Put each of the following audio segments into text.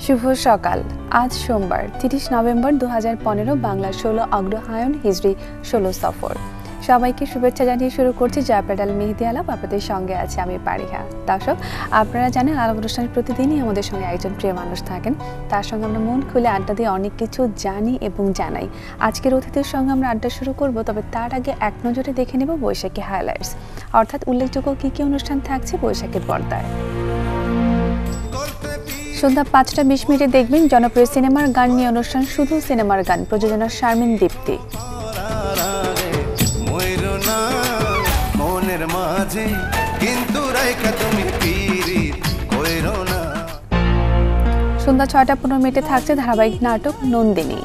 শুভ সকাল। আজ সোমবার 30 নভেম্বর 2015, বাংলা 16 অগ্রহায়ণ, হিজরি 16 সফর। সবাইকে শুভেচ্ছা জানিয়ে শুরু করছি জয়প্রাডাল মেহেদি আলাপ। আপনাদের সঙ্গে আছে আমি পারিহা। দর্শক, আপনারা জানেন আলাপ অনুষ্ঠানে প্রতিদিনই আমাদের সঙ্গে একজন প্রিয় মানুষ থাকেন, তার সঙ্গে আমরা মন খুলে আড্ডা দিয়ে অনেক কিছু জানি এবং জানাই। আজকের অতিথির সঙ্গে আমরা আড্ডা শুরু করব, তবে তার আগে এক নজরে দেখে নেব বৈশাখী হাইলাইটস, অর্থাৎ উল্লেখযোগ্য কী কী অনুষ্ঠান থাকছে বৈশাখীর পর্দায়। সন্ধ্যা 5টা 20 মিনিটে দেখবেন জনপ্রিয় সিনেমার গান নিয়ে অনুষ্ঠান শুধু সিনেমার গান, প্রযোজনা শারমিন দীপ্তি। সন্ধ্যা 6টা 15 মিনিটে থাকছে ধারাবাহিক নাটক নন্দিনী।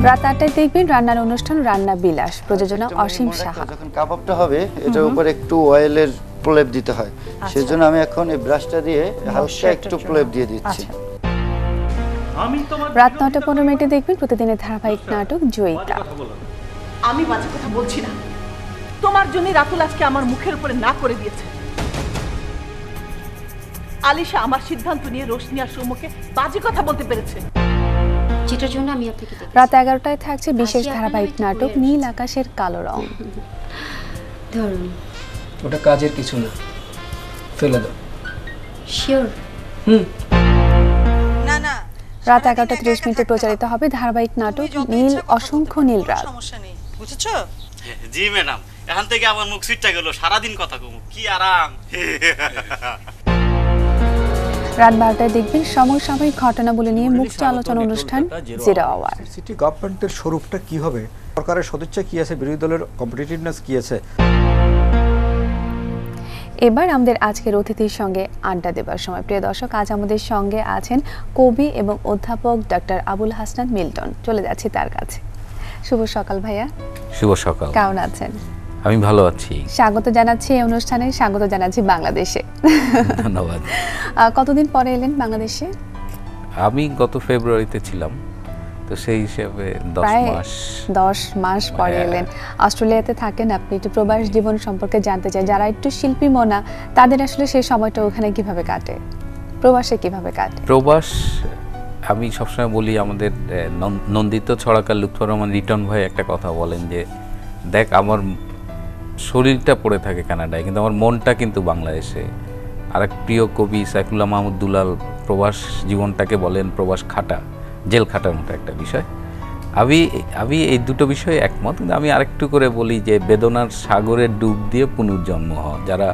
রাত 8টায় দেখবেন রান্নার অনুষ্ঠান রান্না বিলাস, প্রযোজনা অসীম সাহা। যখন কাবাবটা হবে এটার উপর একটু অয়েলের প্রলেপ দিতে হয়, সেজন্য আমি এখন এই ব্রাশটা দিয়ে হালকা একটু প্রলেপ দিয়ে দিচ্ছি। রাত 9টা 15 মিনিটে দেখবেন প্রতিদিনের ধারাবাহিক নাটক জয়িতা। আমি বাজে কথা বলছি না, তোমার জন্য রাতুল আজকে আমার মুখের উপরে না করে দিয়েছে। আলিশা আমার সিদ্ধান্ত নিয়ে রোশনি আর সৌম্যকে বাজে কথা বলতে পেরেছে, যেটার জন্য আমি আপনাকে দেখেছি। রাত 11টায় থাকছে বিশেষ ধারাবাহিক নাটক নীল আকাশের কালো রং। ধরুন, ওটা কাজের কিছু না, ফেলে দাও। শিওর? না না। রাত 11টা 30 মিনিটে প্রচারিত হবে ধারাবাহিক নাটক নীল অসংখ্য নীল রাত। সমস্যা নেই, বুঝেছো? জি ম্যাডাম, এখান থেকে আমার মুখ সিটটা গেল, সারাদিন কথা কম, কি আরাম। রাত 12টায় দেখবেন সমসাময়িক ঘটনাবলী নিয়ে মুক্ত আলোচনা অনুষ্ঠান জিরো আওয়ার। সিটি গভর্নমেন্টের স্বরূপটা কি হবে, সরকারের সদিচ্ছা কি আছে, বিরোধী দলের কম্পিটিটিভনেস কি আছে। এবার আমাদের আজকের অতিথির সঙ্গে আড্ডা দেবার সময়। প্রিয় দর্শক, আজ আমাদের সঙ্গে আছেন কবি এবং অধ্যাপক ডক্টর আবুল হাসনাত মিল্টন। চলে যাচ্ছি তার কাছে। শুভ সকাল ভাইয়া। শুভ সকাল। কেমন আছেন? আমি ভালো আছি। স্বাগত জানাচ্ছি এই অনুষ্ঠানে, স্বাগত জানাচ্ছি বাংলাদেশে। ধন্যবাদ। কতদিন পরে এলেন বাংলাদেশে? আমি গত ফেব্রুয়ারিতে ছিলাম, তো সেই হিসেবে 10 মাস পরে এলেন। অস্ট্রেলিয়াতে থাকেন আপনি, একটু প্রবাস জীবন সম্পর্কে জানতে চাই। যারা একটু শিল্পী মনা, তাদের আসলে সেই সময়টা ওখানে কিভাবে কাটে, প্রবাসে কিভাবে কাটে? প্রবাস আমি সবসময় বলি, আমাদের নন্দিত ছড়াকার লুৎফর রহমান রিটন ভাই একটা কথা বলেন যে, দেখ আমার শরীরটা পড়ে থাকে কানাডায়, কিন্তু আমার মনটা কিন্তু বাংলাদেশে। আর এক প্রিয় কবি সাইফুল্লাহ মাহমুদ দুলাল প্রবাস জীবনটাকে বলেন প্রবাস খাটা, জেল খাটার মতো একটা বিষয়। আমি এই দুটো বিষয়ে একমত, কিন্তু আমি আরেকটু করে বলি যে বেদনার সাগরের ডুব দিয়ে পুনর্জন্ম হওয়া। যারা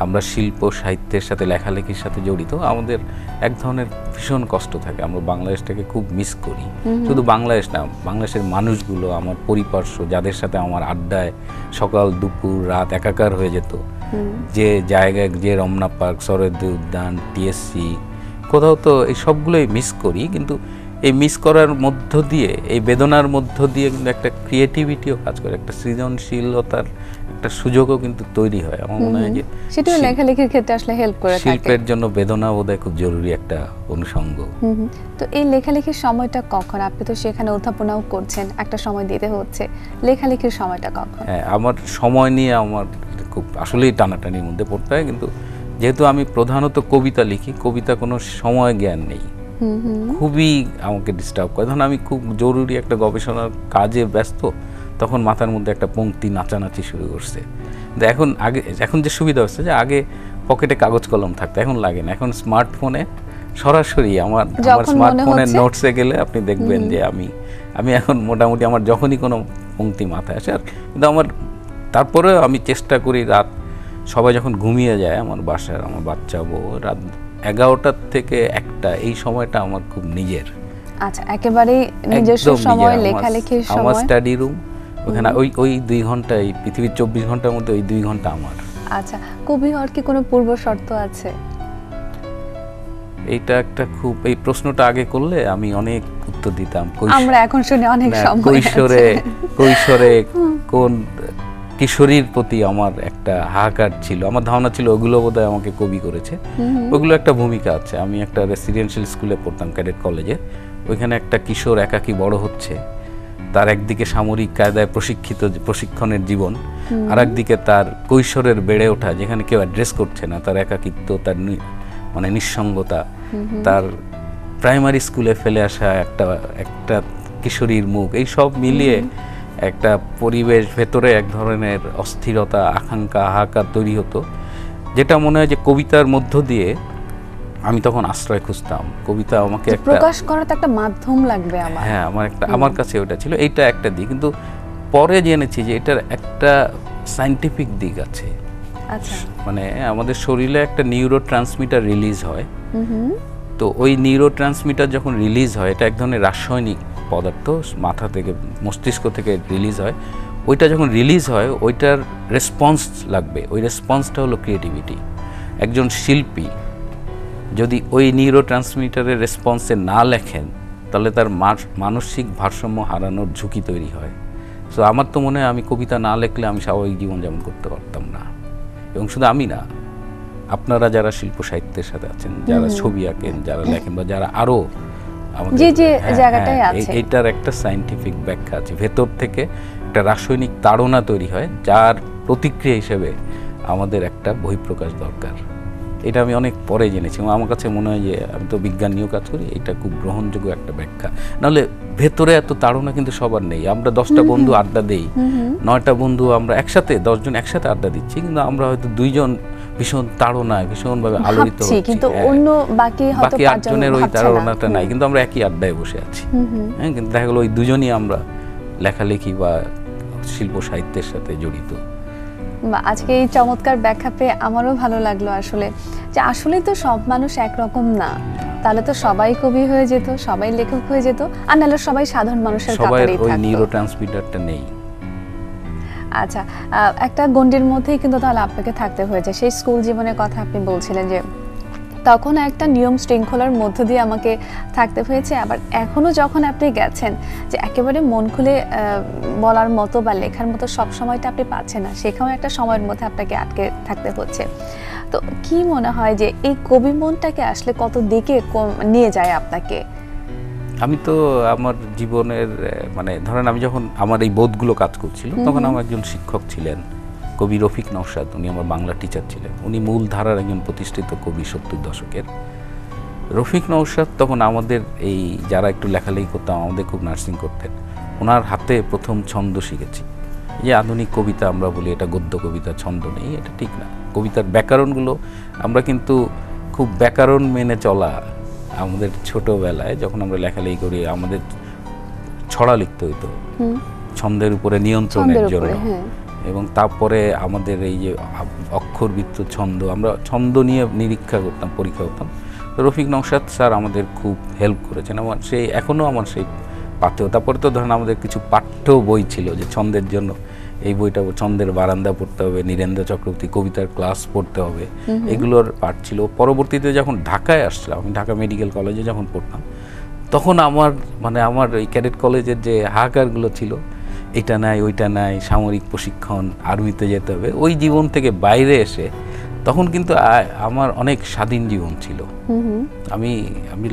আমরা শিল্প সাহিত্যের সাথে লেখালেখির সাথে জড়িত, আমাদের এক ধরনের ভীষণ কষ্ট থাকে, আমরা বাংলাদেশটাকে খুব মিস করি। শুধু বাংলাদেশ না, বাংলাদেশের মানুষগুলো, আমার পরিপার্শ্ব, যাদের সাথে আমার আড্ডায় সকাল দুপুর রাত একাকার হয়ে যেত, যে জায়গায়, যে রমনা পার্ক, সরোয়ার্দী উদ্যান, টিএসসি, কোথাও তো এই সবগুলোই মিস করি। কিন্তু এই মিস করার মধ্য দিয়ে, এই বেদনার মধ্য দিয়ে কিন্তু একটা ক্রিয়েটিভিটিও কাজ করে, একটা সৃজনশীলতার একটা সুযোগও কিন্তু তৈরি হয়। আমার মনে হয় যে সেটা লেখালেখির ক্ষেত্রে আসলে হেল্প করে থাকে। শিল্পের জন্য বেদনা বোধহয় খুব জরুরি একটা অনুষঙ্গ। তো এই লেখালেখির সময়টা কখন? আপনি তো সেখানে অধ্যাপনাও করছেন, একটা সময় দিতে হচ্ছে, লেখালেখির সময়টা কখন? হ্যাঁ, আমার সময় নিয়ে আমার খুব আসলেই টানাটানির মধ্যে পড়তে হয়, কিন্তু যেহেতু আমি প্রধানত কবিতা লিখি, কবিতা কোনো সময় জ্ঞান নেই, খুবই আমাকে ডিস্টার্ব করে। ধরুন আমি খুব জরুরি একটা গবেষণার কাজে ব্যস্ত, তখন মাথার মধ্যে একটা পংক্তি নাচানাচি শুরু করছে। এখন যে সুবিধা হচ্ছে যে আগে পকেটে কাগজ কলম থাকতো, এখন লাগে না। এখন স্মার্টফোনে সরাসরি আমার স্মার্টফোনের নোটসে গেলে আপনি দেখবেন যে আমি এখন মোটামুটি আমার যখনই কোনো পংক্তি মাথায় আসে, আর কিন্তু তারপরে আমি চেষ্টা করি রাত সবাই যখন ঘুমিয়ে যায় আমার বাসার, আমার বাচ্চা বউ, রাত 11টা থেকে 1টা, এই সময়টা আমার খুব নিজের। আচ্ছা, একেবারে নিজস্ব সময়, লেখালেখির সময়। আমার স্টাডি রুম, ওখানে ওই 2 ঘন্টা, এই পৃথিবীর 24 ঘন্টার মধ্যে ওই 2 ঘন্টা আমার। আচ্ছা, কবি হওয়ার কি কোনো পূর্ব শর্ত আছে? এইটা একটা খুব, এই প্রশ্নটা আগে করলে আমি অনেক উত্তর দিতাম। আমরা এখন শুনে অনেক সময় কৈশোরে কোন কিশোরীর প্রতি আমার একটা হাহাকার ছিল, আমার ধারণা ছিল ওগুলো বোধহয় আমাকে কবি করেছে। ওগুলো একটা ভূমিকা আছে। আমি একটা রেসিডেন্সিয়াল স্কুলে পড়তাম, ক্যাডেট কলেজে। ওইখানে একটা কিশোর একাকী বড় হচ্ছে, তার একদিকে সামরিক কায়দায় প্রশিক্ষণের জীবন, আর একদিকে তার কৈশোরের বেড়ে ওঠা, যেখানে কেউ অ্যাড্রেস করছে না, তার একাকিত্ব, তার মানে নিঃসঙ্গতা, তার প্রাইমারি স্কুলে ফেলে আসা একটা কিশোরীর মুখ, এই সব মিলিয়ে একটা পরিবেশ, ভেতরে এক ধরনের অস্থিরতা, আকাঙ্ক্ষা, হাহাকার তৈরি হতো, যেটা মনে হয় যে কবিতার মধ্য দিয়ে আমি তখন আশ্রয় খুঁজতাম। কবিতা আমাকে একটা প্রকাশ করার তো একটা মাধ্যম লাগবে আমার। হ্যাঁ, আমার কাছে ওটা ছিল, এইটা একটা দিক। কিন্তু পরে জেনেছি যে এটার একটা সায়েন্টিফিক দিক আছে। আচ্ছা, মানে আমাদের শরীরে একটা নিউরো ট্রান্সমিটার রিলিজ হয়, তো ওই নিউরো ট্রান্সমিটার যখন রিলিজ হয়, এটা এক ধরনের রাসায়নিক পদার্থ, মাথা থেকে মস্তিষ্ক থেকে রিলিজ হয়। ওইটা যখন রিলিজ হয়, ওইটার রেসপন্স লাগবে, ওই রেসপন্সটা হলো ক্রিয়েটিভিটি। একজন শিল্পী যদি ওই নিউরো ট্রান্সমিটারের রেসপন্সে না লেখেন, তাহলে তার মানসিক ভারসাম্য হারানোর ঝুঁকি তৈরি হয়। সো আমার তো মনে হয় আমি কবিতা না লিখলে আমি স্বাভাবিক জীবনযাপন করতে পারতাম না। এবং শুধু আমি না, আপনারা যারা শিল্প সাহিত্যের সাথে আছেন, যারা ছবি আঁকেন, যারা লেখেন, বা যারা আরো জায়গাটাই আছে, এইটার একটা সায়েন্টিফিক ব্যাখ্যা আছে। ভেতর থেকে একটা রাসায়নিক তাড়না তৈরি হয়, যার প্রতিক্রিয়া হিসেবে আমাদের একটা বহিঃপ্রকাশ দরকার। এটা আমি অনেক পরে জেনেছি। আমার কাছে মনে হয় যে, আমি তো বিজ্ঞান নিয়েও কাজ করি, এটা খুব গ্রহণযোগ্য একটা ব্যাখ্যা। নাহলে ভেতরে এত তাড়না কিন্তু সবার নেই। আমরা 10টা বন্ধু আড্ডা দেই, 9টা বন্ধু আমরা একসাথে, 10 জন একসাথে আড্ডা দিচ্ছি, কিন্তু আমরা হয়তো 2 জন ভীষণ তাড়নায়, ভীষণভাবে আলোড়িত হচ্ছি, কিন্তু অন্য বাকি 8 জনের ওই তাড়নাটা নাই, কিন্তু আমরা একই আড্ডায় বসে আছি। হ্যাঁ, কিন্তু দেখা গেলো ওই দুজনই আমরা লেখালেখি বা শিল্প সাহিত্যের সাথে জড়িত। আজকে এই চমৎকার ব্যাখ্যা পেয়ে আমারও ভালো লাগলো, আসলে যে আসলে তো সব মানুষ একরকম না, তাহলে তো সবাই কবি হয়ে যেত, সবাই লেখক হয়ে যেত, আর নাহলে সবাই সাধারণ মানুষের কাতারেই থাকতো। ওই নিউরো ট্রান্সমিটারটা নেই। আচ্ছা, একটা গণ্ডির মধ্যেই কিন্তু তাহলে আপনাকে থাকতে হয়েছে। সেই স্কুল জীবনের কথা আপনি বলছিলেন যে তখন একটা নিয়ম শৃঙ্খলার মধ্য দিয়ে আমাকে থাকতে হয়েছে, আবার এখনো যখন আপনি গেছেন যে একেবারে মন খুলে বলার মতো বা লেখার মতো সব সময়টা আপনি পাচ্ছেন না, সেখানেও একটা সময়ের মধ্যে আপনাকে আটকে থাকতে হচ্ছে। তো কি মনে হয় যে এই কবি মনটাকে আসলে কত দিকে নিয়ে যায় আপনাকে? আমি তো আমার জীবনের মানে ধরেন, আমি যখন আমার এই বোধগুলো কাজ করছিল, তখন আমার একজন শিক্ষক ছিলেন কবি রফিক নওশাদ। উনি আমার বাংলা টিচার ছিলেন। উনি মূল ধারার একজন প্রতিষ্ঠিত কবি 70 দশকের। রফিক নওশাদ তখন আমাদের এই যারা একটু লেখালেখি করতাম, আমাদের খুব নার্সিং করতেন। ওনার হাতে প্রথম ছন্দ শিখেছি। যে আধুনিক কবিতা আমরা বলি এটা গদ্য কবিতা, ছন্দ নেই, এটা ঠিক না। কবিতার ব্যাকরণগুলো আমরা কিন্তু খুব ব্যাকরণ মেনে চলা, আমাদের ছোটবেলায় যখন আমরা লেখালেখি করি, আমাদের ছড়া লিখতে হইতো ছন্দের উপরে নিয়ন্ত্রণের জন্য। এবং তারপরে আমাদের এই যে অক্ষরবৃত্ত ছন্দ, আমরা ছন্দ নিয়ে নিরীক্ষা করতাম, পরীক্ষা করতাম। রফিক নওশাদ স্যার আমাদের খুব হেল্প করেছেন। আমার সেই এখনও আমার সেই পাঠ্য, তারপরে তো ধরেন আমাদের কিছু পাঠ্য বই ছিল যে ছন্দের জন্য এই বইটা, ছন্দের বারান্দা পড়তে হবে, নীরেন্দ্র চক্রবর্তী কবিতার ক্লাস পড়তে হবে, এগুলোর পাঠ ছিল। পরবর্তীতে যখন ঢাকায় আসলাম, আমি ঢাকা মেডিকেল কলেজে যখন পড়তাম, তখন আমার এই ক্যাডেট কলেজের যে হাহাকারগুলো ছিল, এটা নাই ওইটা নাই, সামরিক প্রশিক্ষণ, আর্মিতে যেতে হবে, ওই জীবন থেকে বাইরে এসে তখন কিন্তু আমার অনেক স্বাধীন জীবন ছিল। আমি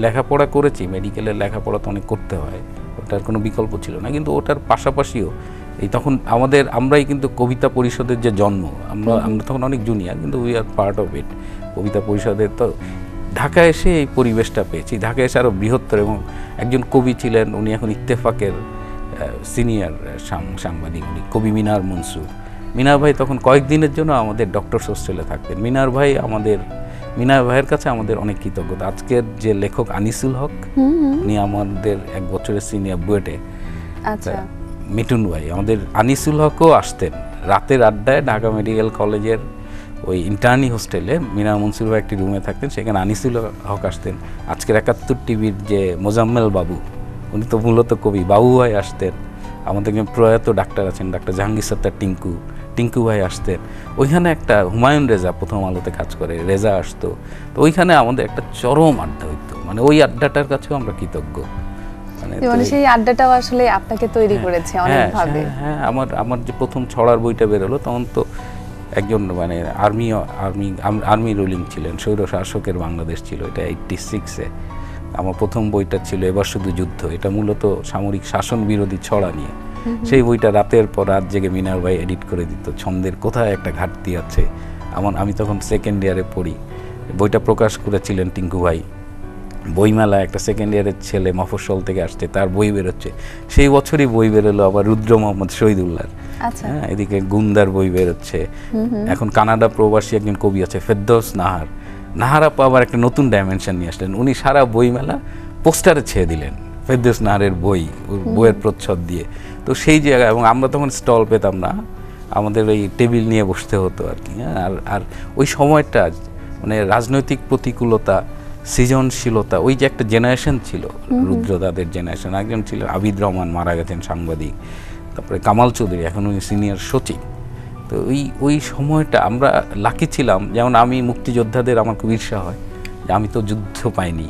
লেখাপড়া করেছি, মেডিকেলের লেখাপড়া তো অনেক করতে হয়, ওটার কোনো বিকল্প ছিল না। কিন্তু ওটার পাশাপাশিও এই তখন আমরাই কিন্তু কবিতা পরিষদের যে জন্ম, আমরা তখন অনেক জুনিয়র, কিন্তু we are part of it. কবিতা পরিষদের তো ঢাকায় এসে এই পরিবেশটা পেয়েছি। ঢাকায় এসে আরও বৃহত্তর, এবং একজন কবি ছিলেন, উনি এখন ইত্তেফাকের সিনিয়র সাংবাদিক, উনি কবি মিনার মনসুর। মিনার ভাই তখন কয়েকদিনের জন্য আমাদের ডক্টরস হোস্টেলে থাকতেন। মিনার ভাইয়ের কাছে আমাদের অনেক কৃতজ্ঞতা। আজকের যে লেখক আনিসুল হক, উনি আমাদের 1 বছরের সিনিয়র বুয়েটে। আচ্ছা, মিটুন ভাই, আমাদের আনিসুল হকও আসতেন রাতের আড্ডায় ঢাকা মেডিকেল কলেজের ওই ইন্টার্নি হোস্টেলে। মিনার মনসুর ভাই একটি রুমে থাকতেন, সেখানে আনিসুল হক আসতেন। আজকের 71 টিভির যে মোজাম্মেল বাবু, উনি তো মূলত কবি, বাবু ভাই আসতেন। আমাদের একজন প্রয়াত ডাক্তার আছেন, ডাক্তার জাহাঙ্গীর সত্তার টিঙ্কু ভাই আসতেন। ওইখানে একটা হুমায়ুন রেজা প্রথম আলোতে কাজ করে, রেজা আসতো। তো ওইখানে আমাদের একটা চরম আড্ডা হইতো, মানে ওই আড্ডাটার কাছেও আমরা কৃতজ্ঞ। মানে সেই আড্ডাটাও আসলে আপনাকে তৈরি করেছে অনেকভাবে। হ্যাঁ, আমার যে প্রথম ছড়ার বইটা বেরোলো, তখন তো একজন মানে আর্মি রুলিং ছিলেন, স্বৈর শাসকের বাংলাদেশ ছিল, এটা 86-এ। আমার প্রথম বইটা ছিল এবার শুধু যুদ্ধ, এটা মূলত সামরিক শাসন বিরোধী ছড়া নিয়ে। সেই বইটা রাতের পর রাত জেগে মিনার ভাই এডিট করে দিত, ছন্দের কোথায় একটা ঘাটতি আছে। আমি তখন সেকেন্ড ইয়ারে পড়ি, বইটা প্রকাশ করেছিলেন টিঙ্কু ভাই। বইমেলা একটা সেকেন্ড ইয়ারের ছেলে মফস্বল থেকে আসছে, তার বই বেরোচ্ছে, সেই বছরই বই বেরোলো আবার রুদ্র মোহাম্মদ শহীদুল্লাহর। হ্যাঁ, এদিকে গুন্দার বই বেরোচ্ছে। এখন কানাডা প্রবাসী একজন কবি আছে ফেরদৌস নাহার আপা আবার একটা নতুন ডাইমেনশন নিয়ে আসলেন, উনি সারা বইমেলা পোস্টারে ছেড়ে দিলেন ফেরদৌস নাহারের বইয়ের প্রচ্ছদ দিয়ে। তো সেই জায়গায়, এবং আমরা তখন স্টল পেতাম না, আমাদের ওই টেবিল নিয়ে বসতে হতো আর কি। আর ওই সময়টা মানে রাজনৈতিক প্রতিকূলতা, সৃজনশীলতা, ওই যে একটা জেনারেশন ছিল, রুদ্রদাদের জেনারেশন। একজন ছিল আবিদ রহমান, মারা গেছেন সাংবাদিক, তারপরে কামাল চৌধুরী, এখন উনি সিনিয়র সচিব। তো ওই সময়টা আমরা লাকি ছিলাম। যেমন আমি মুক্তিযোদ্ধাদের আমার খুব ঈর্ষা হয় যে আমি তো যুদ্ধ পাইনি,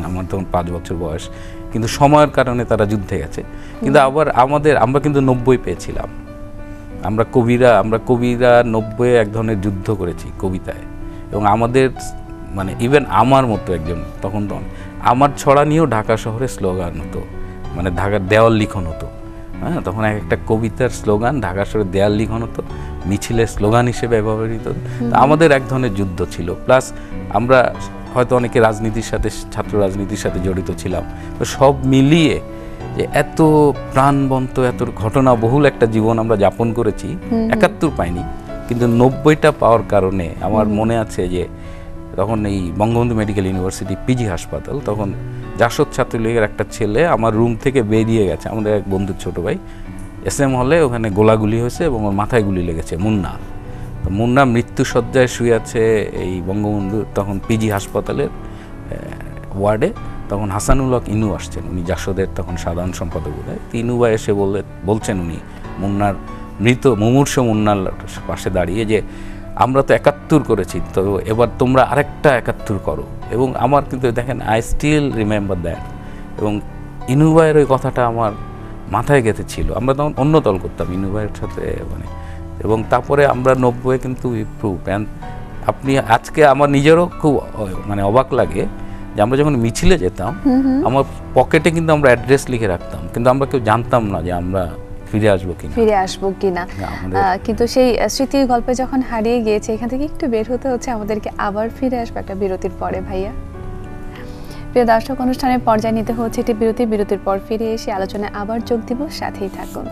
আমার তখন 5 বছর বয়স, কিন্তু সময়ের কারণে তারা যুদ্ধে গেছে। কিন্তু আবার আমরা কিন্তু 90 পেয়েছিলাম। আমরা কবিরা 90 এক ধরনের যুদ্ধ করেছি কবিতায়। এবং আমাদের মানে ইভেন আমার মতো একজন তখন আমার ছড়া নিয়েও ঢাকা শহরে স্লোগান হতো, মানে ঢাকার দেওয়াল লিখন হতো। হ্যাঁ, তখন একটা কবিতার স্লোগান ঢাকা শহরে দেওয়াল লিখন হতো, মিছিলের স্লোগান হিসেবে ব্যবহৃত হতো। আমাদের এক ধরনের যুদ্ধ ছিল। প্লাস আমরা হয়তো অনেকে রাজনীতির সাথে, ছাত্র রাজনীতির সাথে জড়িত ছিলাম। তো সব মিলিয়ে যে এত প্রাণবন্ত, এত ঘটনা বহুল একটা জীবন আমরা যাপন করেছি, 71 পাইনি, কিন্তু 90টা পাওয়ার কারণে আমার মনে আছে যে তখন এই বঙ্গবন্ধু মেডিকেল ইউনিভার্সিটি পিজি হাসপাতাল, তখন জাসদ ছাত্রলীগের একটা ছেলে আমার রুম থেকে বেরিয়ে গেছে, আমাদের এক বন্ধুর ছোট ভাই, SM হলে ওখানে গোলাগুলি হয়েছে এবং ওর মাথায় গুলি লেগেছে। মুন্না মৃত্যুসজ্জায় শুয়ে আছে এই বঙ্গবন্ধু তখন পিজি হাসপাতালের ওয়ার্ডে। তখন হাসানুল হক ইনু আসছেন, উনি জাসদের তখন সাধারণ সম্পাদক বোধহয়। ইনু ভাই এসে বলছেন উনি মুন্নার মুমূর্ষ মুন্নার পাশে দাঁড়িয়ে যে আমরা তো 71 করেছি, তো এবার তোমরা আরেকটা 71 করো। এবং আমার কিন্তু দেখেন আই স্টিল রিমেম্বার দ্যাট, এবং ইনু ভাইয়ের ওই কথাটা আমার মাথায় গেঁথে ছিল। আমরা তখন অন্য দল করতাম ইনু ভাইয়ের সাথে, মানে এবং তারপরে আমরা 90 কিন্তু ইমপ্রুভ। আপনি আজকে আমার নিজেরও খুব মানে অবাক লাগে যে আমরা যখন মিছিলে যেতাম, আমার পকেটে কিন্তু আমরা অ্যাড্রেস লিখে রাখতাম, কিন্তু আমরা কেউ জানতাম না যে আমরা ফিরে আসবো কিনা। কিন্তু সেই স্মৃতির গল্পে যখন হারিয়ে গিয়েছে, এখান থেকে একটু বের হতে হচ্ছে আমাদেরকে, আবার ফিরে আসবো একটা বিরতির পরে। ভাইয়া, প্রিয় দর্শক, অনুষ্ঠানের পর্যায়ে নিতে হচ্ছে একটি বিরতির পর ফিরে এসে আলোচনায় আবার যোগ দিব, সাথেই থাকুন।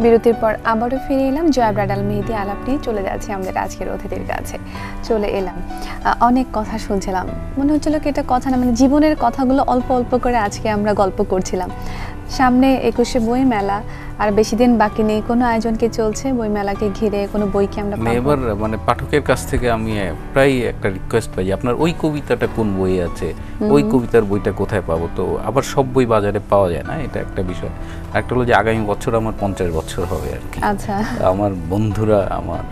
বিরতির পর আবারও ফিরে এলাম জয়া ব্রাইডাল মেহেদি আলাপ নিয়ে। চলে যাচ্ছি আমাদের আজকের অতিথির কাছে। চলে এলাম, অনেক কথা শুনছিলাম, মনে হচ্ছিল কি এটা কথা না, মানে জীবনের কথাগুলো অল্প অল্প করে আজকে আমরা গল্প করছিলাম। সামনে 21শে বই মেলা, আর বেশি দিন বাকি নেই। কোনো আয়োজন কি চলছে বই মেলাকে ঘিরে? কোনো বই কি আমরা পাবো? এবার মানে পাঠকের কাছ থেকে আমি প্রায় একটা রিকোয়েস্ট পাই, আপনার ওই কবিতাটা কোন বই আছে, ওই কবিতার বইটা কোথায় পাবো। তো আবার সব বই বাজারে পাওয়া যায় না, এটা একটা বিষয়। একটা হলো যে আগামী বছর আমার 50 বছর হবে আর কি। আচ্ছা, আমার বন্ধুরা,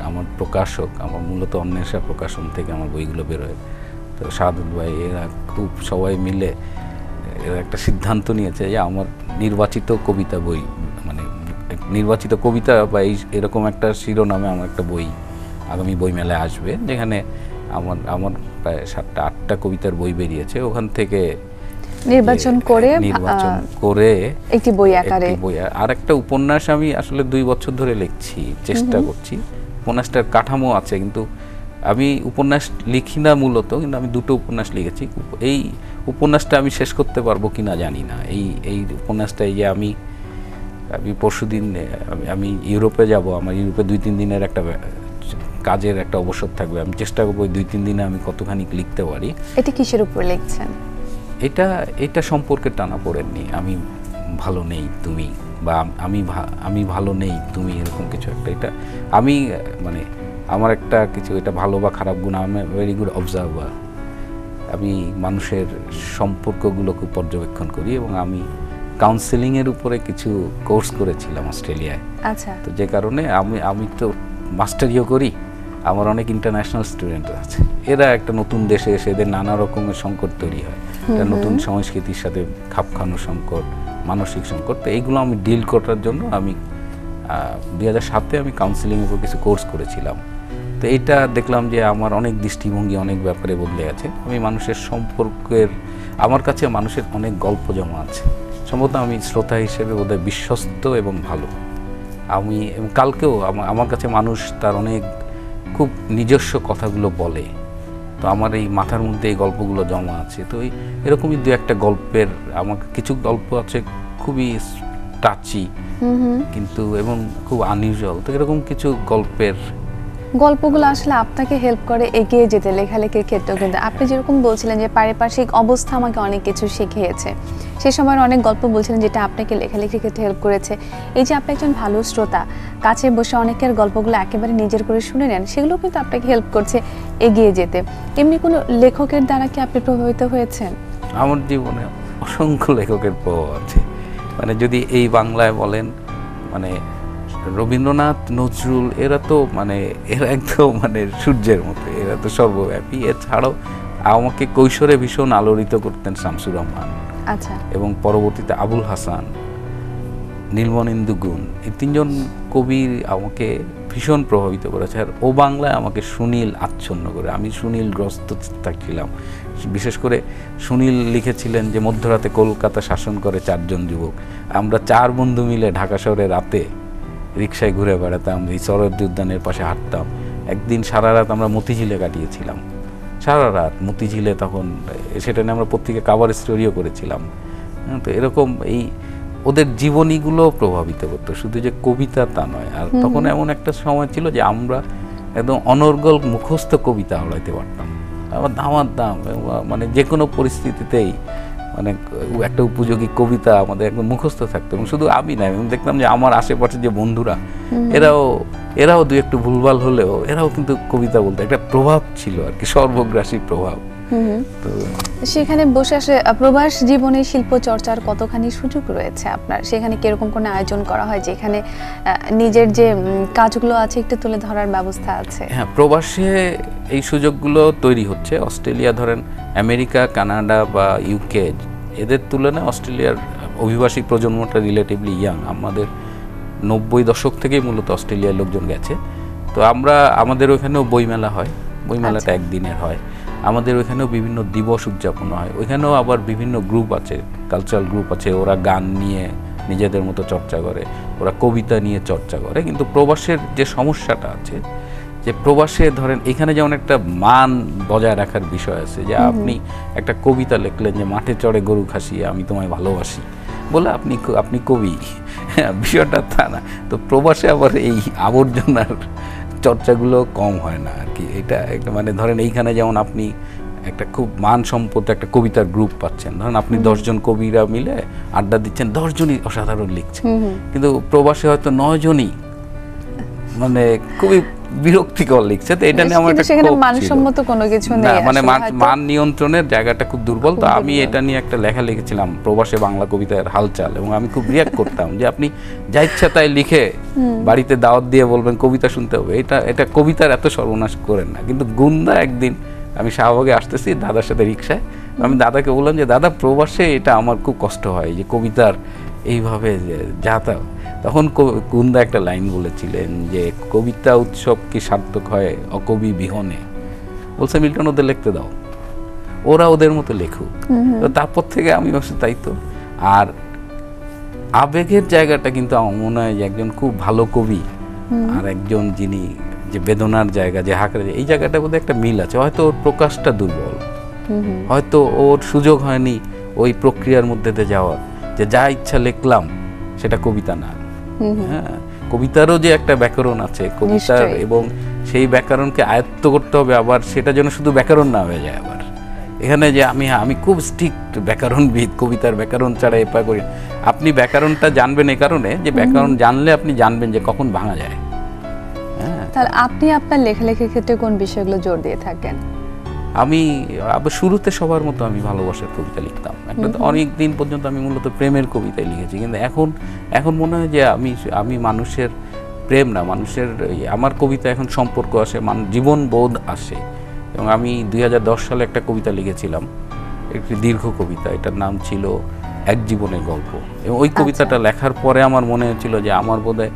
আমার প্রকাশক, আমার মূলত অন্বেষা প্রকাশন থেকে আমার বইগুলো বেরোয়। তো সাদুল ভাই এরা খুব সবাই মিলে এরা একটা সিদ্ধান্ত নিয়েছে যে আমার নির্বাচিত কবিতা বই, মানে নির্বাচিত কবিতা বা এরকম একটা শিরোনামে আমার একটা বই আগামী বই মেলায় আসবে, যেখানে আমার প্রায় 7টা-8টা কবিতার বই বেরিয়েছে। ওখান থেকে নির্বাচন করে একটি বই আকারে আর একটা উপন্যাস আমি আসলে 2 বছর ধরে লিখছি, চেষ্টা করছি। উপন্যাসটার কাঠামো আছে, কিন্তু আমি উপন্যাস লিখি না মূলত, কিন্তু আমি 2টো উপন্যাস লিখেছি। এই উপন্যাসটা আমি শেষ করতে পারবো কিনা জানি না। এই উপন্যাসটা এই যে আমি পরশুদিন আমি ইউরোপে যাব, আমার ইউরোপে 2-3 দিনের একটা কাজের একটা অবসর থাকবে। আমি চেষ্টা করবো 2-3 দিনে আমি কতখানি লিখতে পারি। এটা কিসের উপর লিখছেন? এটা সম্পর্কে টানা পড়েননি, আমি ভালো নেই তুমি, বা আমি ভালো নেই তুমি, এরকম কিছু একটা। এটা আমি মানে আমার একটা কিছু, এটা ভালো বা খারাপ গুণ, আমি ভেরি গুড অবজারভার। আমি মানুষের সম্পর্কগুলোকে পর্যবেক্ষণ করি, এবং আমি কাউন্সেলিংয়ের উপরে কিছু কোর্স করেছিলাম অস্ট্রেলিয়ায়। আচ্ছা, তো যে কারণে আমি তো মাস্টারিও করি, আমার অনেক ইন্টারন্যাশনাল স্টুডেন্ট আছে, এরা একটা নতুন দেশে এসে এদের নানা রকমের সংকট তৈরি হয়, একটা নতুন সংস্কৃতির সাথে খাপ খাওয়ানোর সংকট, মানসিক সংকট। তো এইগুলো আমি ডিল করার জন্য আমি 2007-এ আমি কাউন্সিলিংয়ের উপর কিছু কোর্স করেছিলাম। তো এইটা দেখলাম যে আমার অনেক দৃষ্টিভঙ্গি অনেক ব্যাপারে বদলে গেছে। আমি মানুষের সম্পর্কের, আমার কাছে মানুষের অনেক গল্প জমা আছে, সম্ভবত আমি শ্রোতা হিসেবে বোধহয় বিশ্বস্ত এবং ভালো। আমি কালকেও আমার কাছে মানুষ তার অনেক খুব নিজস্ব কথাগুলো বলে, তো আমার এই মাথার মধ্যে এই গল্পগুলো জমা আছে। তো এরকমই দু একটা গল্পের, আমার কিছু গল্প আছে খুবই টাচি কিন্তু এবং খুব আনইউজুয়াল। তো এরকম কিছু গল্পগুলো আসলে আপনাকে হেল্প করে এগিয়ে যেতে লেখালেখির ক্ষেত্রেও। কিন্তু আপনি যেরকম বলছিলেন যে পারিপার্শ্বিক অবস্থা আমাকে অনেক কিছু শিখিয়েছে, সে সময়ের অনেক গল্প বলছিলেন যেটা আপনাকে লেখালেখির ক্ষেত্রে হেল্প করেছে। এই যে আপনি একজন ভালো শ্রোতা, কাছে বসে অনেকের গল্পগুলো একেবারে নিজের করে শুনে নেন, সেগুলো কিন্তু আপনাকে হেল্প করছে এগিয়ে যেতে। এমনি কোনো লেখকের দ্বারা কি আপনি প্রভাবিত হয়েছেন? আমার জীবনে অসংখ্য লেখকের প্রভাব আছে। মানে যদি এই বাংলায় বলেন, মানে রবীন্দ্রনাথ, নজরুল, এরা তো মানে এরা একদম মানে সূর্যের মতো, এরা তো সর্বব্যাপী। এছাড়াও আমাকে কৈশোরে ভীষণ আলোড়িত করতেন শামসুর রহমান, আচ্ছা, এবং পরবর্তীতে আবুল হাসান, নীলমণেন্দু গুণ, এই তিনজন কবি আমাকে ভীষণ প্রভাবিত করেছে। আর ও বাংলায় আমাকে সুনীল আচ্ছন্ন করে, আমি সুনীল গ্রস্ত থাকছিলাম। বিশেষ করে সুনীল লিখেছিলেন যে মধ্যরাতে কলকাতা শাসন করে 4 জন যুবক, আমরা 4 বন্ধু মিলে ঢাকা শহরে রাতে রিক্সায় ঘুরে বেড়াতাম, এই সরোয়ার্দী উদ্যানের পাশে হাঁটতাম। একদিন সারা রাত আমরা মতিঝিলে কাটিয়েছিলাম, সারা রাত মতিঝিলে, তখন সেটা নিয়ে আমরা পত্রিকা কাভার স্টোরিও করেছিলাম। তো এরকম এই ওদের জীবনীগুলো প্রভাবিত করতো, শুধু যে কবিতা তা নয়। আর তখন এমন একটা সময় ছিল যে আমরা একদম অনর্গল মুখস্থ কবিতা হলাইতে পারতাম, আবার দামার দাম, মানে যে কোনো পরিস্থিতিতেই মানে একটা উপযোগী কবিতা আমাদের একদম মুখস্থ থাকতো। এবং শুধু আমি না, আমি দেখতাম যে আমার আশেপাশে যে বন্ধুরা, এরাও দু একটু ভুলভাল হলেও এরাও কিন্তু কবিতা বলতো। একটা প্রভাব ছিল আর কি, সর্বগ্রাসী প্রভাব। তো সেখানে বসে আসে প্রবাস জীবনে শিল্প চর্চার কতখানি সুযোগ রয়েছে আপনার? সেখানে কিরকম কোনো আয়োজন করা হয় যেখানে নিজের যে কাজগুলো আছে একটু তুলে ধরার ব্যবস্থা আছে? হ্যাঁ, প্রবাসে এই সুযোগগুলো তৈরি হচ্ছে। অস্ট্রেলিয়া ধরেন, আমেরিকা, কানাডা বা ইউকে, এদের তুলনায় অস্ট্রেলিয়ার অভিবাসী প্রজন্মটা রিলেটিভলি ইয়াং। আমাদের 90 দশক থেকেই মূলত অস্ট্রেলিয়ার লোকজন গেছে। তো আমাদের ওইখানেও বইমেলা হয়, বইমেলাটা একদিনের হয়। আমাদের ওইখানেও বিভিন্ন দিবস উদযাপন হয়, ওইখানেও আবার বিভিন্ন গ্রুপ আছে, কালচারাল গ্রুপ আছে, ওরা গান নিয়ে নিজেদের মতো চর্চা করে, ওরা কবিতা নিয়ে চর্চা করে। কিন্তু প্রবাসের যে সমস্যাটা আছে, যে প্রবাসে ধরেন এখানে যেমন একটা মান বজায় রাখার বিষয় আছে, যে আপনি একটা কবিতা লিখলেন যে মাঠে চড়ে গরু খাসিয়ে আমি তোমায় ভালোবাসি বলে আপনি কবি, বিষয়টা তা না। তো প্রবাসে আবার এই আবর্জনার চর্চাগুলো কম হয় না আর কি। এটা একটা মানে ধরেন এইখানে যেমন আপনি একটা খুব মান সম্পদ একটা কবিতার গ্রুপ পাচ্ছেন, ধরেন আপনি 10 জন কবিরা মিলে আড্ডা দিচ্ছেন, 10 জনই অসাধারণ লিখছেন। কিন্তু প্রবাসে হয়তো 9 জনই মানে খুবই বিরক্তিকর লিখছে। তো এটা নিয়ে আমার একটা সেখানে মানসম্মত কোনো কিছু নেই, মানে মান নিয়ন্ত্রণের জায়গাটা খুব দুর্বল। তো আমি এটা নিয়ে একটা লেখা লিখেছিলাম, প্রবাসে বাংলা কবিতার হালচাল, এবং আমি খুব রিয়াক্ট করতাম যে আপনি যা ইচ্ছা তাই লিখে বাড়িতে দাওয়াত দিয়ে বলবেন কবিতা শুনতে হবে, এটা কবিতার এত সর্বনাশ করেন না। কিন্তু গুন্দা একদিন আমি শাহবাগে আসতেছি দাদার সাথে রিক্সায়, আমি দাদাকে বললাম যে দাদা, প্রবাসে এটা আমার খুব কষ্ট হয় যে কবিতার এইভাবে যাতা। তখন গুন্দা একটা লাইন বলেছিলেন যে কবিতা উৎসব কি সার্থক হয় অকবি বিহনে। বলছে মিল্টন, ওদের লিখতে দাও, ওরা ওদের মতো লেখুক। তো তারপর থেকে আমি ভাবছি তাই তো। আর আবেগের জায়গাটা কিন্তু আমার মনে হয় যে একজন খুব ভালো কবি আর একজন যিনি যে বেদনার জায়গা, যে হাঁকড়ে, এই জায়গাটা বোধহয় একটা মিল আছে। হয়তো ওর প্রকাশটা দুর্বল, হয়তো ওর সুযোগ হয়নি ওই প্রক্রিয়ার মধ্যে দিয়ে যাওয়ার, যে যা ইচ্ছা লিখলাম সেটা কবিতা না। হ্যাঁ, কবিতারও যে একটা ব্যাকরণ আছে কবিতার, এবং সেই ব্যাকরণকে আয়ত্ত করতে হবে, আবার সেটা যেন শুধু ব্যাকরণ না হয়ে যায়। আবার এখানে যে আমি খুব স্ট্রিক্ট ব্যাকরণবিদ, কবিতার ব্যাকরণ ছাড়া এপা করি। আপনি ব্যাকরণটা জানবেন এই কারণে যে ব্যাকরণ জানলে আপনি জানবেন যে কখন ভাঙা যায়। হ্যাঁ, তাহলে আপনি আপনার লেখালেখির ক্ষেত্রে কোন বিষয়গুলো জোর দিয়ে থাকেন? আমি আবার শুরুতে সবার মতো আমি ভালোবাসার কবিতা লিখতাম, একটা অনেক দিন পর্যন্ত আমি মূলত প্রেমের কবিতায় লিখেছি। কিন্তু এখন মনে হয় যে আমি মানুষের প্রেম না, মানুষের আমার কবিতা এখন সম্পর্ক আসে, জীবন বোধ আসে। এবং আমি 2010 সালে একটা কবিতা লিখেছিলাম, একটি দীর্ঘ কবিতা, এটার নাম ছিল এক জীবনের গল্প। এবং ওই কবিতাটা লেখার পরে আমার মনে হচ্ছিল যে আমার বোধহয়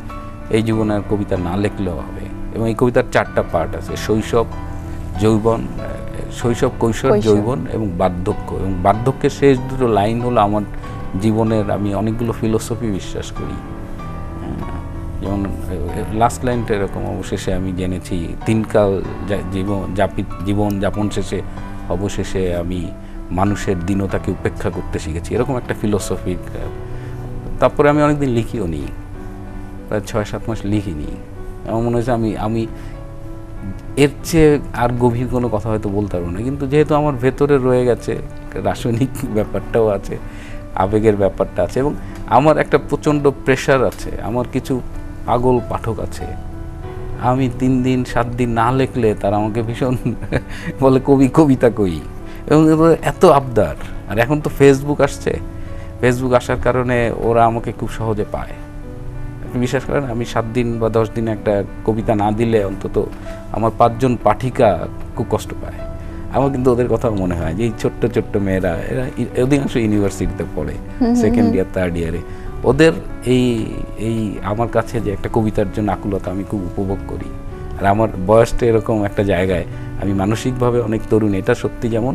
এই জীবনের কবিতা না লিখলেও হবে। এবং এই কবিতার 4টা পার্ট আছে, শৈশব, যৌবন, শৈশব, কৈশোর, যৌবন এবং বার্ধক্য। এবং বার্ধক্যের শেষ দুটো লাইন হলো আমার জীবনের, আমি অনেকগুলো ফিলোসফি বিশ্বাস করি। যেমন লাস্ট লাইনটা এরকম, অবশেষে আমি জেনেছি 3 কাল জীবন যাপন শেষে অবশেষে আমি মানুষের দীনতাকে উপেক্ষা করতে শিখেছি, এরকম একটা ফিলোসফিক। তারপরে আমি অনেকদিন লিখিও নি, প্রায় 6-7 মাস লিখিনি। আমার মনে হয়েছে আমি এর চেয়ে আর গভীর কোনো কথা হয়তো বলতে পারবো না, কিন্তু যেহেতু আমার ভেতরে রয়ে গেছে, রাসায়নিক ব্যাপারটাও আছে, আবেগের ব্যাপারটা আছে, এবং আমার একটা প্রচণ্ড প্রেশার আছে, আমার কিছু পাগল পাঠক আছে। আমি 3 দিন 7 দিন না লিখলে তারা আমাকে ভীষণ বলে কবিতা কই, এবং এত আবদার। আর এখন তো ফেসবুক আসছে, ফেসবুক আসার কারণে ওরা আমাকে খুব সহজে পায়। আপনি বিশ্বাস করেন, আমি 7 দিন বা 10 দিনে একটা কবিতা না দিলে অন্তত আমার 5 জন পাঠিকা খুব কষ্ট পায়। আমার কিন্তু ওদের কথা মনে হয় যে এই ছোট্ট ছোট্ট মেয়েরা, এরা অধিকাংশ ইউনিভার্সিটিতে পড়ে, 2nd ইয়ার 3rd ইয়ারে, ওদের এই আমার কাছে যে একটা কবিতার জন্য আকুলতা আমি খুব উপভোগ করি। আর আমার বয়সটা এরকম একটা জায়গায়, আমি মানসিকভাবে অনেক তরুণ, এটা সত্যি, যেমন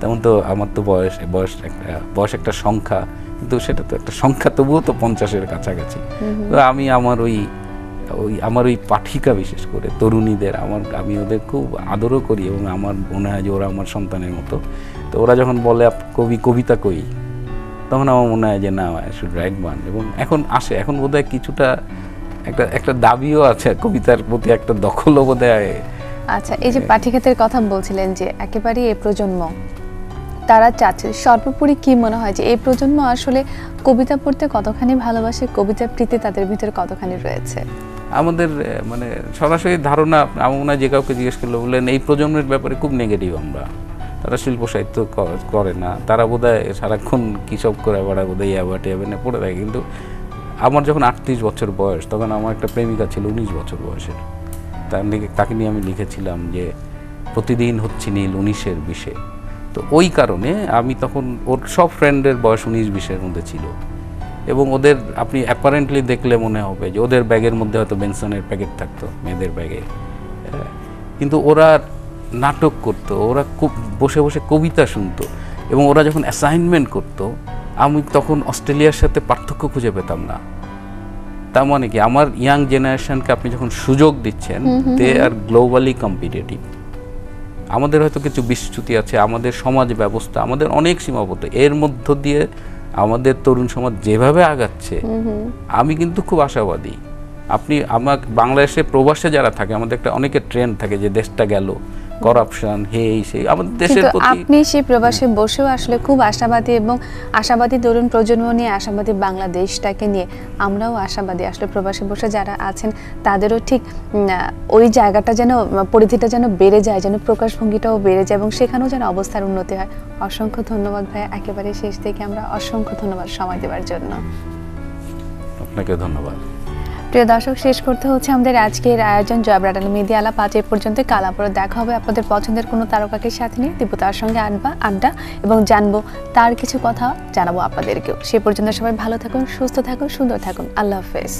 তেমন তো আমার তো বয়স একটা সংখ্যা, কিন্তু সেটা তো একটা সংখ্যা, তবুও তো 50-এর কাছাকাছি। তো আমি আমার ওই পাঠিকা, বিশেষ করে তরুণীদের, আমি ওদের খুব আদরও করি, এবং আমার মনে হয় যে ওরা আমার সন্তানের মতো। তো ওরা যখন বলে কবিতা কই, তখন আমার মনে হয় যে না, আই শুড রাইট ওয়ান। এবং এখন বোধহয় কিছুটা একটা দাবিও আছে কবিতার প্রতি, একটা দখলও বোধহয়। আচ্ছা, এই যে পাঠিকাদের কথা বলছিলেন যে একেবারে এই প্রজন্ম তারা চাচ্ছে, সর্বোপরি কি মনে হয় যে এই প্রজন্ম আসলে কবিতা পড়তে কতখানি ভালোবাসে, কবিতা প্রীতি তাদের ভিতরে কতখানি রয়েছে? আমাদের মানে সরাসরি ধারণা, আমার মনে হয় যে কাউকে জিজ্ঞেস করলে বললেন এই প্রজন্মের ব্যাপারে খুব নেগেটিভ আমরা, তারা শিল্প সাহিত্য করে না, তারা বোধহয় সারাক্ষণ কী সব করে বেড়ায়, বোধহয় ইয়াবাটে ইয়াবেনে পড়ে থাকে। কিন্তু আমার যখন 38 বছর বয়স, তখন আমার একটা প্রেমিকা ছিল 19 বছর বয়সের, তাকে নিয়ে আমি লিখেছিলাম যে প্রতিদিন হচ্ছে নীল 19-এর বিষে। তো ওই কারণে আমি তখন, ওর সব ফ্রেন্ডের বয়স 19-20-এর মধ্যে ছিল, এবং ওদের আপনি অ্যাপারেন্টলি দেখলে মনে হবে যে ওদের ব্যাগের মধ্যে হয়তো বেনসনের প্যাকেট থাকতো, মেয়েদের ব্যাগে, কিন্তু ওরা নাটক করতো, ওরা খুব বসে বসে কবিতা শুনতো, এবং ওরা যখন অ্যাসাইনমেন্ট করতো, আমি তখন অস্ট্রেলিয়ার সাথে পার্থক্য খুঁজে পেতাম না। তার মানে কি, আমার ইয়াং জেনারেশনকে আপনি যখন সুযোগ দিচ্ছেন, দে আর গ্লোবালি কম্পিটিটিভ। আমাদের হয়তো কিছু বিচ্যুতি আছে, আমাদের সমাজ ব্যবস্থা, আমাদের অনেক সীমাবদ্ধ, এর মধ্য দিয়ে আমাদের তরুণ সমাজ যেভাবে আগাচ্ছে, আমি কিন্তু খুব আশাবাদী। আপনি বাংলাদেশে প্রবাসে যারা থাকে, আমাদের একটা অনেকের ট্রেন্ড থাকে যে দেশটা গেল, করাপশন, সেই আমাদের দেশের প্রতি। আপনি সেই প্রবাসে বসেও আসলে খুব আশাবাদী, এবং আশাবাদী তরুণ প্রজন্ম নিয়ে, আশাবাদী বাংলাদেশটাকে নিয়ে আমরাও আশাবাদী। আসলে প্রবাসে বসে যারা আছেন তাদেরও ঠিক ওই জায়গাটা যেন, পরিধিটা যেন বেড়ে যায়, যেন প্রকাশভঙ্গিটাও বেড়ে যায়, এবং সেখানেও যেন অবস্থার উন্নতি হয়। অসংখ্য ধন্যবাদ ভাইয়া, একেবারে শেষ থেকে আমরা অসংখ্য ধন্যবাদ সময় দেওয়ার জন্য। আপনাকে ধন্যবাদ। প্রিয় দর্শক, শেষ করতে হচ্ছে আমাদের আজকের আয়োজন জয় ব্রাইডাল মেহেদী আলাপ। আজ এই পর্যন্ত, কাল আবারও দেখা হবে আপনাদের পছন্দের কোনো তারকাকে সাথে নিয়ে, দিব তার সঙ্গে আড্ডা, এবং জানবো তার কিছু কথা, জানাবো আপনাদেরকেও। সে পর্যন্ত সবাই ভালো থাকুন, সুস্থ থাকুন, সুন্দর থাকুন। আল্লাহ হাফেজ।